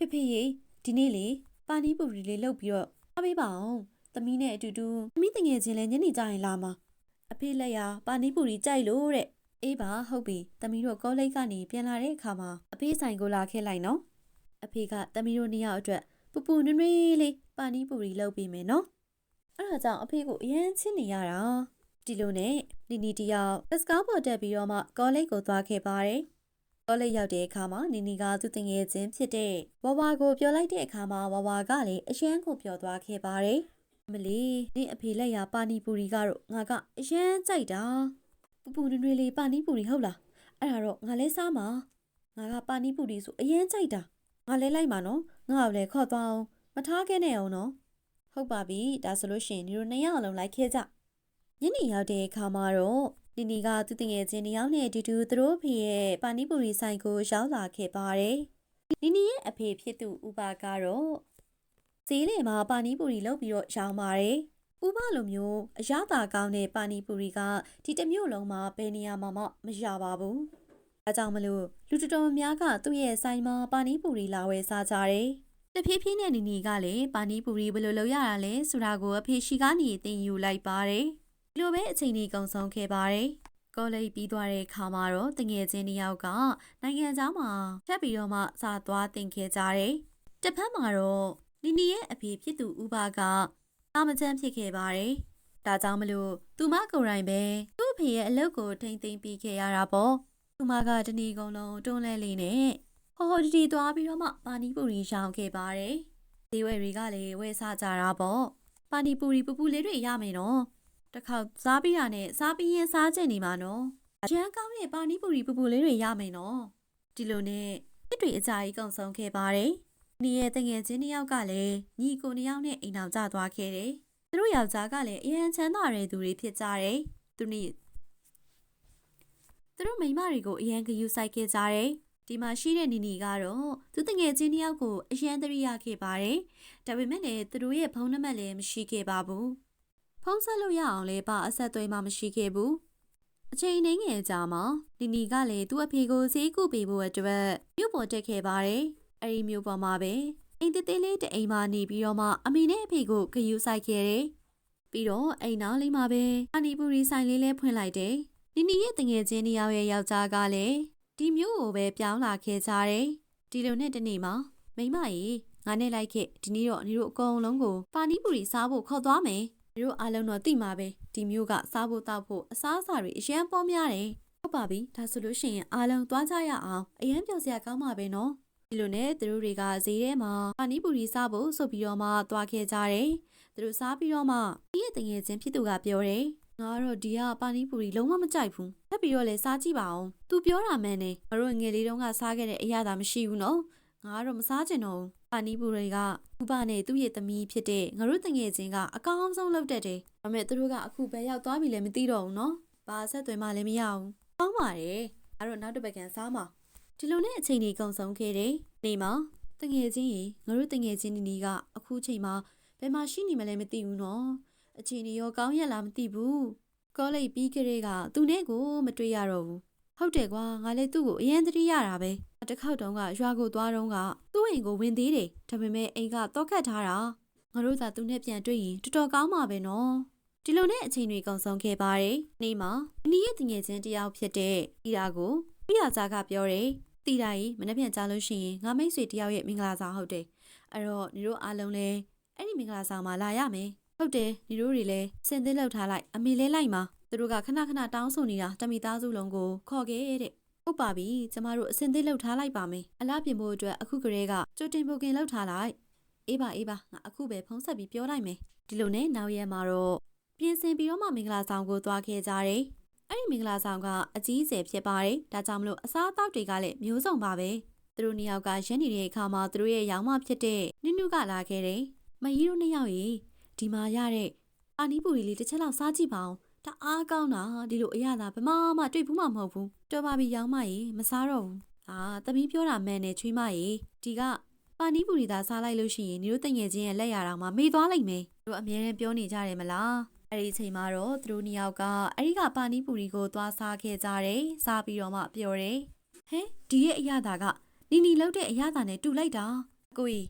ဖေဖေရေဒီနေ့လေပါနီပူရီလေးလုပ်ပြီးတော့အားပေးပါအောင်သမီးနဲ့အတူတူသမီးတငယ်ချင်းလည်းညနေကျရင်လာမှာအဖေလက်ရပါနီပူရီကြိုက်လို့တဲ့အေးပါဟုတ်ပြီသမီးတို့ကောလိပ်ကနေပြန်လာတဲ့အခါမှာအဖေဆိုင်ကိုလာခဲ့လိုက်နော်အဖေကသမီးတို့နှစ်ယောက်အတွက်ပူပူနွေ့နွေ့လေးပါနီပူရီလုပ်ပေးမယ်နော်အဲ့ဒါကြောင့်အဖေကိုအရန်ချစ်နေရတာဒီလိုနဲ့နီတယောက်ဘတ်စကားပေါ်တက်ပြီးတော့မှကောလိပ်ကိုသွားခဲ့ပါတယ်ကောလိပ်ရောက်တဲ့အခါမှာနီကသူ့တငယ်ချင်းဖြစ်တဲ့ဝဝကိုပြောလိုက်တဲ့အခါမှာဝဝကလည်းအရန်ကိုပြောသွားခဲ့ပါတယ်မလီနင့်အဖေလက်ရပါနီပူရီကတော့ငါကအရန်ကြိုက်တာပူပူနွေ့နွေ့လေးပါနီပူရီဟုတ်လားအဲ့ဒါတော့ငါလဲစားမှာငါကပါနီပူရီဆိုအရန်ကြိုက်တာငါလဲလိုက်မှာနော်ငါ့ကိုလည်းခေါ်သွားအောင်မထားခဲ့နဲ့အောင်နော်ဟုတ်ပါပြီဒါဆိုလို့ရှိရင်ဒီလိုနှစ်ယောက်အလုံးလိုက်ခဲ့ကြညနေရောက်တဲ့အခါမှာတော့နီကသူ့တငယ်ချင်းတစ်ယောက်နဲ့အတူတူသူတို့ဖေရဲ့ပါနီပူရီဆိုင်ကိုရောက်လာခဲ့ပါတယ်နီရဲ့အဖေဖြစ်သူဥပါကတော့ဈေးလေမှာပါနီပူရီလုပ်ပြီးတော့ရောင်းပါတယ်ဥပလိုမျိုးအရသာကောင်းတဲ့ပါနီပူရီကဒီတစ်မျိုးလုံးမှာဘယ်နေရာမှမရပါဘူးဒါကြောင့်မလို့လူတော်တော်များကသူ့ရဲ့ဆိုင်မှာပါနီပူရီလာဝယ်စားကြတယ်တဖြည်းဖြည်းနဲ့နီကလည်းပါနီပူရီဘယ်လိုလုပ်ရတာလဲဆိုတာကိုအဖေရှိကနေသင်ယူလိုက်ပါတယ်ဒီလိုပဲအချိန်ကြီးကုန်ဆုံးခဲ့ပါတယ်ကောလိပ်ပြီးသွားတဲ့အခါမှာတော့တငယ်ချင်းတစ်ယောက်ကနိုင်ငံခြားမှာထပ်ပြီးတော့မှစာသွားသင်ခဲ့ကြတယ်တစ်ဖက်မှာတော့နီရဲ့အဖေဖြစ်သူဥပါကအာမချမ်းဖြစ်ခဲ့ပါတယ်ဒါကြောင့်မလို့သူမကိုယ်တိုင်ပဲသူ့အဖေရဲ့အလုပ်ကိုထိမ့်သိမ်းပြီးခဲ့ရတာပေါ့သူမကတနေ့ကုန်လုံးတွန်းလဲလေးနဲ့ဟောဒီသွားပြီးတော့မှပါနီပူရီရောင်းခဲ့ပါတယ်ဈေးဝယ်တွေကလည်းဝယ်စားကြတာပေါ့ပါနီပူရီပူပူလေးတွေရမယ်နော်တစ်ခေါက်စားပြီးတာနဲ့စားပြီးရင်စားကျင်နေမှာနော်ရန်ကောင်းတဲ့ပါနီပူရီပူပူလေးတွေရမယ်နော်ဒီလိုနဲ့တစ်တွေအကြာကြီးကုန်ဆုံးခဲ့ပါတယ်နီရဲ့တငယ်ချင်းတစ်ယောက်ကလည်းညီကိုနှစ်ယောက်နဲ့အိမ်အောင်ကျသွားခဲ့တယ်သူတို့ယောက်ျားကလည်းအရန်ချမ်းသာတဲ့သူတွေဖြစ်ကြတယ်သူတို့မိန်းမတွေကိုအရန်ဂရုစိုက်ခဲ့ကြတယ်ဒီမှာရှိတဲ့နီကတော့သူတငယ်ချင်းတစ်ယောက်ကိုအရန်သတိရခဲ့ပါတယ်ဒါပေမဲ့လည်းသူတို့ရဲ့ဖုန်းနံပါတ်လည်းမရှိခဲ့ပါဘူးဖုန်းဆက်လို့ရအောင်လည်းဘာအဆက်အသွယ်မှမရှိခဲ့ဘူးအချိန်နှင်းငယ်ကြာမှနီကလည်းသူ့အဖေကိုဈေးကုပေးဖို့အတွက်မြို့ပေါ်တက်ခဲ့ပါတယ်အဲ့ဒီမြို့ပေါ်မှာပဲအိမ်သေးလေးတအိမ်မှာနေပြီးတော့မှအမေနဲ့အဖေကိုဂရုစိုက်ခဲ့တယ်ပြီးတော့အိမ်နောက်လေးမှာပဲအနီပူရီဆိုင်လေးလဲဖွင့်လိုက်တယ်နီရဲ့တငယ်ချင်းတစ်ယောက်ရဲ့ယောက်ျားကလည်းဒီမျိုးကိုပဲပြောင်းလာခဲ့ကြတယ်ဒီလိုနဲ့တနေ့မှာမိမကြီးငါနဲ့လိုက်ခဲ့ဒီနေ့တော့ညီတို့အကုန်လုံးကိုပါနီပူရီစားဖို့ခေါ်သွားမယ်ညီတို့အားလုံးတော့သိမှာပဲဒီမျိုးကစားဖို့တောက်ဖို့အစားအစာတွေအရန်ပေါများတယ်ဟုတ်ပါပြီဒါဆိုလို့ရှိရင်အားလုံးသွားကြရအောင်အရန်ပျော်စရာကောင်းပါပဲနော်ဒီလိုနဲ့သူတို့တွေကဈေးထဲမှာပါနီပူရီစားဖို့ဆိုပြီးတော့မှသွားခဲ့ကြတယ်သူတို့စားပြီးတော့မှဒီရဲ့တငယ်ချင်းဖြစ်သူကပြောတယ်ငါကတော့ဒီကပါနီပူရီလုံးဝမကြိုက်ဘူးထပ်ပြီးတော့လည်းစားကြည့်ပါအောင်သူပြောတာမှန်တယ်ငါတို့ငယ်လေးတုန်းကစားခဲ့တဲ့အရာသာမရှိဘူးနော်ငါကတော့မစားချင်တော့ဘူးပါနီပူရီကဥပနဲ့သူ့ရဲ့သမီးဖြစ်တဲ့ငါတို့တငယ်ချင်းကအကောင်းဆုံးလုပ်တတ်တယ်ဒါပေမဲ့သူတို့ကအခုပဲရောက်သွားပြီလည်းမသိတော့ဘူးနော်ဘာဆက်သွယ်မှလည်းမရဘူးကောင်းပါတယ်ငါတို့နောက်တစ်ပတ်ကန်စားမှာဒီလိုနဲ့အချိန်ကြီးကုန်ဆုံးခဲ့တယ်နေမှာတငယ်ချင်းရေငါတို့တငယ်ချင်းနီကအခုချိန်မှာဘယ်မှာရှိနေမလဲမသိဘူးနော်အချိန်ကြီးရောကောင်းရက်လားမသိဘူးကောလိပ်ပြီးကြတဲ့ကသူနဲ့ကိုမတွေ့ရတော့ဘူးဟုတ်တယ်ကွာငါလည်းသူ့ကိုအရင်သတိရတာပဲတစ်ခေါက်တုန်းကရွာကိုသွားတုန်းကသူ့အိမ်ကိုဝင်သေးတယ်ဒါပေမဲ့အိမ်ကတော့ခတ်ထားတာငါတို့သာသူနဲ့ပြန်တွေ့ရင်တော်တော်ကောင်းမှာပဲနော်ဒီလိုနဲ့အချိန်တွေကုန်ဆုံးခဲ့ပါတယ်နေ့မှာနီးရဲ့တငယ်ချင်းတယောက်ဖြစ်တဲ့တီတာကိုတီတာကြားကပြောတယ်တီတာကြီးမနေ့ပြန်ကြားလို့ရှိရင်ငါမိတ်ဆွေတယောက်ရဲ့မင်္ဂလာဆောင်ဟုတ်တယ်အဲ့တော့ညီတို့အားလုံးလည်းအဲ့ဒီမင်္ဂလာဆောင်မှာလာရမယ်ဟုတ်တယ်ညီတို့တွေလည်းစင်သစ်လောက်ထားလိုက်အမေလဲလိုက်မှာသူတို့ကခဏတောင်းဆိုနေတာတမိသားစုလုံးကိုခေါ်ခဲ့တဲ့ဟုတ်ပါပြီကျမတို့အစင်သစ်လောက်ထားလိုက်ပါမယ်အလားပြင်ဖို့အတွက်အခုကလေးကကြိုတင်ဘုတ်ကင်လောက်ထားလိုက်အေးပါငါအခုပဲဖုန်းဆက်ပြီးပြောလိုက်မယ်ဒီလိုနဲ့နောက်ရက်မှာတော့ပြင်ဆင်ပြီးတော့မှမင်္ဂလာဆောင်ကိုသွားခဲ့ကြတယ်အဲ့ဒီမင်္ဂလာဆောင်ကအကြီးအကျယ်ဖြစ်ပါတယ်ဒါကြောင့်မလို့အစားအသောက်တွေကလည်းမျိုးစုံပါပဲသူတို့နှစ်ယောက်ကရက်နေတဲ့အခါမှာသူတို့ရဲ့ရောင်မဖြစ်တဲ့နုကလာခဲ့တယ်မကြီးတို့နှစ်ယောက်ရေဒီမှာရတဲ့အာနီပူရီလေးတစ်ချက်လောက်စားကြည့်ပါဦးဒါအားကောင်းတာဒီလိုအရသာဘယ်မှတွေ့ဘူးမှမဟုတ်ဘူးတော်ပါပြီရောင်မရေမစားတော့ဘူးသမီးပြောတာမှန်တယ်ချွေးမရေဒီကပါနီပူရီသာစားလိုက်လို့ရှိရင်ညီတို့တငယ်ချင်းရဲ့လက်ရတာမှမေ့သွားလိမ့်မယ်တို့အမြဲတမ်းပြောနေကြတယ်မလားအဲ့ဒီအချိန်မှာတော့သူတို့နှစ်ယောက်ကအဲ့ဒီကပါနီပူရီကိုသွားစားခဲ့ကြတယ်စားပြီးတော့မှပြောတယ်ဟဲဒီရဲ့အရသာကနီလောက်တဲ့အရသာနဲ့တူလိုက်တာ ကိုကြီး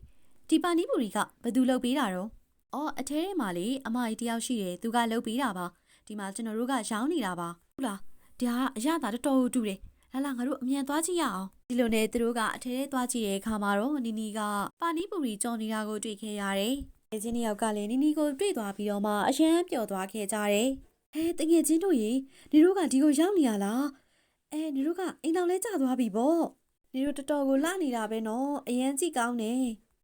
ဒီပါနီပူရီကဘယ်သူလုပ်ပေးတာတော့အော်အထဲထဲမှာလေအမကြီးတယောက်ရှိတယ်သူကလုပ်ပေးတာပါဒီမှာကျွန်တော်တို့ကရောင်းနေတာပါဟုတ်လားဒါကအရသာတော်တော်တူတယ်လာလာငါတို့အမြန်သွားကြည့်ရအောင်ဒီလိုနဲ့သူတို့ကအထဲထဲသွားကြည့်တဲ့အခါမှာတော့နီနီကပါနီပူရီကြော်နေတာကိုတွေ့ခဲ့ရတယ်တငယ်ချင်းတစ်ယောက်ကလည်းနီနီကိုတွေ့သွားပြီးတော့မှအရန်ပျော်သွားခဲ့ကြတယ်ဟဲတငယ်ချင်းတို့ရေနေတို့ကဒီကိုရောက်နေရလားနေတို့ကအိမ်တော်လဲကျသွားပြီပေါ့နေတို့တော်တော်ကိုလှနေတာပဲနော်အရန်ကြည့်ကောင်းနေ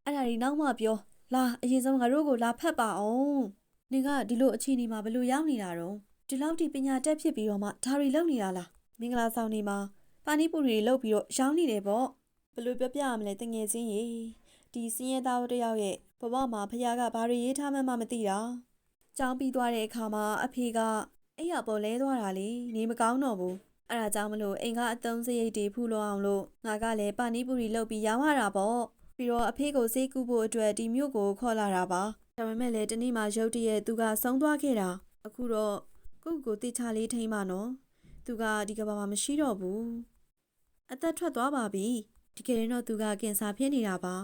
အဲ့ဒါဒီနောက်မှပြောလာအရင်ဆုံးငါတို့ကိုလာဖတ်ပါအောင်နေကဒီလိုအခြေအနေမှာဘယ်လိုရောက်နေတာတော့ဒီလောက်ထိပညာတတ်ဖြစ်ပြီးတော့မှဒါတွေလုပ်နေတာလားမင်္ဂလာဆောင်နေမှာပါနီပူရီလုပ်ပြီးတော့ရောင်းနေတယ်ပေါ့ဘယ်လိုပြောပြရမလဲတငယ်ချင်းရေဒီစင်းရဲသားတယောက်ရဲ့ဘဝမှာဖခင်ကဘာတွေရေးထားမှမသိတာကြောင်းပြီးသွားတဲ့အခါမှာအဖေကအဲ့ရပေါ်လဲသွားတာလေနေမကောင်းတော့ဘူးအဲ့ဒါကြောင့်မလို့အိမ်ကအတုံးစရိတ်တွေဖူးလို့အောင်လို့ငါကလည်းပါနီပူရီလုပ်ပြီးရောင်းရတာပေါ့ပြီးတော့အဖေကိုစေးကူဖို့အတွက်ဒီမြို့ကိုခေါ်လာတာပါဒါပေမဲ့လည်းတနေ့မှရုတ်တရက်သူကဆုံးသွားခဲ့တာအခုတော့ကိုတိချလေးထိမ့်ပါနော်သူကဒီကဘာမှမရှိတော့ဘူးအသက်ထွက်သွားပါပြီဒီကရင်တော့သူကကင်ဆာဖြစ်နေတာပါ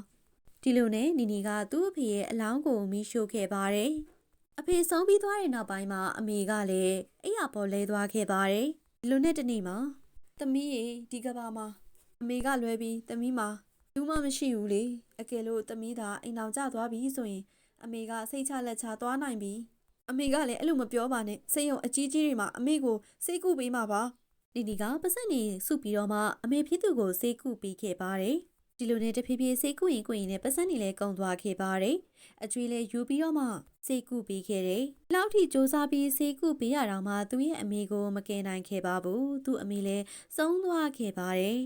ဒီလိုနဲ့နီနီကသူ့အဖေရဲ့အလောင်းကိုမီးရှို့ခဲ့ပါတယ်အဖေဆုံးပြီးသွားတဲ့နောက်ပိုင်းမှာအမေကလည်းအဲ့ရပေါ်လဲသွားခဲ့ပါတယ်ဒီလိုနဲ့တနေ့မှာသမီးရေဒီကဘာမှာအမေကလွဲပြီးသမီးမှာဘူးမှမရှိဘူးလေအကယ်လို့သမီးသာအိမ်အောင်ကျသွားပြီဆိုရင်အမေကစိတ်ချလက်ချသွားနိုင်ပြီအမေကလည်းအဲ့လိုမပြောပါနဲ့စိတ်ရုံအကြီးကြီးတွေမှာအမေကိုစိတ်ကူပေးမှာပါနီနီကပစက်နေစုပြီးတော့မှအမေဖြစ်သူကိုစိတ်ကူပေးခဲ့ပါတယ်ဒီလိုနဲ့တဖြည်းဖြည်းစိတ်ကူရင်နဲ့ပစက်နေလဲကုံသွားခဲ့ပါတယ်အကျွေးလဲယူပြီးတော့မှစိတ်ကူပေးခဲ့တယ်လောက်ထိစ조사ပြီးစိတ်ကူပေးရတော့မှသူ့ရဲ့အမေကိုမကယ်နိုင်ခဲ့ပါဘူးသူ့အမေလဲဆုံးသွားခဲ့ပါတယ်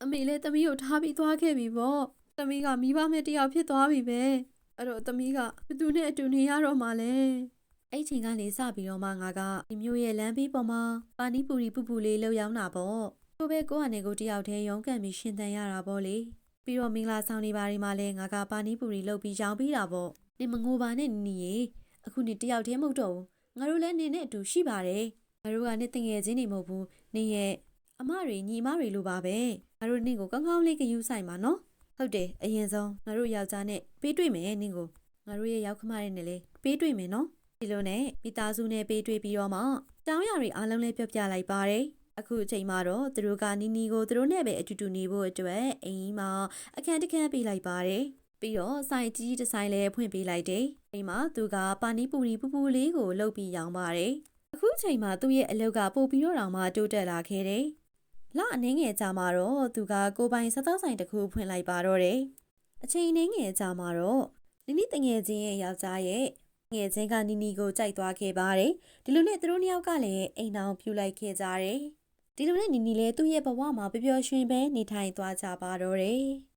အမေလည်းသမီးကိုထားပြီးသွားခဲ့ပြီပေါ့သမီးကမိဘမဲ့တယောက်ဖြစ်သွားပြီပဲအဲ့တော့သမီးကဘသူနဲ့အတူနေရတော့မှလဲအဲ့ချိန်ကနေစပြီးတော့မှငါကဒီမျိုးရဲ့လမ်းဘေးပေါ်မှာပါနီပူရီပူပူလေးလှုပ်ရောက်တာပေါ့ကိုပဲကိုကနေကိုတယောက်တည်းရုန်းကန်ပြီးရှင်သန်ရတာပေါ့လေပြီးတော့မင်္ဂလာဆောင်နေပါဒီမှာလဲငါကပါနီပူရီလှုပ်ပြီးရောင်းပြီးတာပေါ့နေမငိုပါနဲ့နီရေအခုနေတယောက်တည်းမဟုတ်တော့ဘူးငါတို့လည်းနေနဲ့အတူရှိပါတယ်ငါတို့ကနေတငယ်ချင်းတွေမဟုတ်ဘူးနေရဲ့အမတွေညီမတွေလိုပါပဲငါတို့နင့်ကိုကောင်းကောင်းလေးကယူဆိုင်ပါနော်ဟုတ်တယ်အရင်ဆုံးငါတို့ယောက်ျားနဲ့ပေးတွေ့မယ်နင့်ကိုငါတို့ရဲ့ရောက်ခမတဲ့နဲ့လေပေးတွေ့မယ်နော်ဒီလိုနဲ့မိသားစုနဲ့ပေးတွေ့ပြီးတော့မှတောင်းရတွေအားလုံးလေးပြောပြလိုက်ပါတယ်အခုအချိန်မှာတော့သူတို့ကနီနီကိုသူတို့နဲ့ပဲအတူတူနေဖို့အတွက်အိမ်မှာအခန်းတစ်ခန်းပေးလိုက်ပါတယ်ပြီးတော့ဆိုင်ကြီးတစ်ဆိုင်လဲဖွင့်ပေးလိုက်တယ်အိမ်မှာသူကပါနီပူရီပူပူလေးကိုလှုပ်ပြီးရောင်းပါတယ်အခုအချိန်မှာသူ့ရဲ့အလုပ်ကပို့ပြီးတော့တောင်မှတိုးတက်လာခဲ့တယ်လအနှင်းငယ်ကြာမှာတော့သူကကိုပိုင်စားသောက်ဆိုင်တစ်ခုဖွင့်လိုက်ပါတော့တယ်အချိန်နှင်းငယ်ကြာမှာတော့နီနီတငယ်ချင်းရဲ့ယောက်ျားရဲ့ငယ်ချင်းကနီနီကိုကြိုက်သွားခဲ့ပါတယ်ဒီလိုနဲ့သူတို့နှစ်ယောက်ကလည်းအိမ်အောင်ပြုလိုက်ခဲ့ကြတယ်ဒီလိုနဲ့နီနီလည်းသူ့ရဲ့ဘဝမှာပျော်ပျော်ရွှင်ပဲနေထိုင်သွားကြပါတော့တယ်